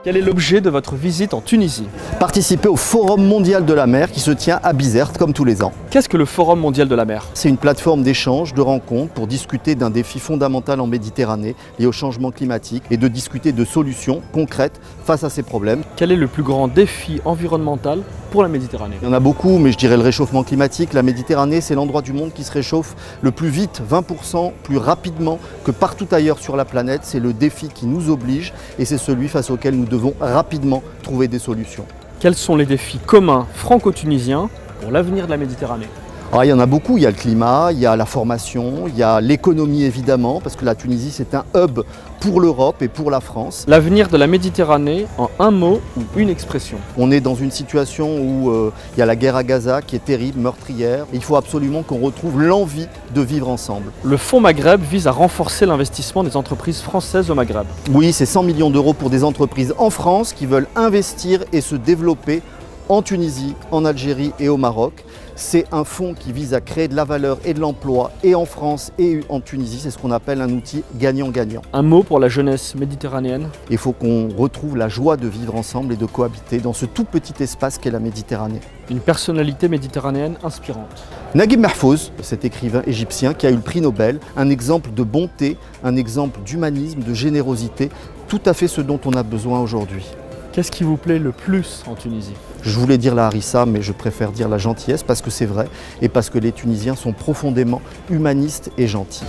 Quel est l'objet de votre visite en Tunisie? Participer au Forum mondial de la mer qui se tient à Bizerte comme tous les ans. Qu'est-ce que le Forum mondial de la mer? C'est une plateforme d'échange, de rencontres pour discuter d'un défi fondamental en Méditerranée lié au changement climatique et de discuter de solutions concrètes face à ces problèmes. Quel est le plus grand défi environnemental pour la Méditerranée? Il y en a beaucoup, mais je dirais le réchauffement climatique. La Méditerranée, c'est l'endroit du monde qui se réchauffe le plus vite, 20% plus rapidement que partout ailleurs sur la planète. C'est le défi qui nous oblige et c'est celui face auquel nous devons rapidement trouver des solutions. Quels sont les défis communs franco-tunisiens pour l'avenir de la Méditerranée? Alors, il y en a beaucoup, il y a le climat, il y a la formation, il y a l'économie évidemment, parce que la Tunisie c'est un hub pour l'Europe et pour la France. L'avenir de la Méditerranée en un mot ou une expression? On est dans une situation où il y a la guerre à Gaza qui est terrible, meurtrière. Il faut absolument qu'on retrouve l'envie de vivre ensemble. Le Fonds Maghreb vise à renforcer l'investissement des entreprises françaises au Maghreb. Oui, c'est 100 millions d'euros pour des entreprises en France qui veulent investir et se développer en Tunisie, en Algérie et au Maroc. C'est un fonds qui vise à créer de la valeur et de l'emploi et en France et en Tunisie. C'est ce qu'on appelle un outil gagnant-gagnant. Un mot pour la jeunesse méditerranéenne? Il faut qu'on retrouve la joie de vivre ensemble et de cohabiter dans ce tout petit espace qu'est la Méditerranée. Une personnalité méditerranéenne inspirante? Naguib Mahfouz, cet écrivain égyptien qui a eu le prix Nobel, un exemple de bonté, un exemple d'humanisme, de générosité, tout à fait ce dont on a besoin aujourd'hui. Qu'est-ce qui vous plaît le plus en Tunisie? Je voulais dire la harissa, mais je préfère dire la gentillesse parce que c'est vrai et parce que les Tunisiens sont profondément humanistes et gentils.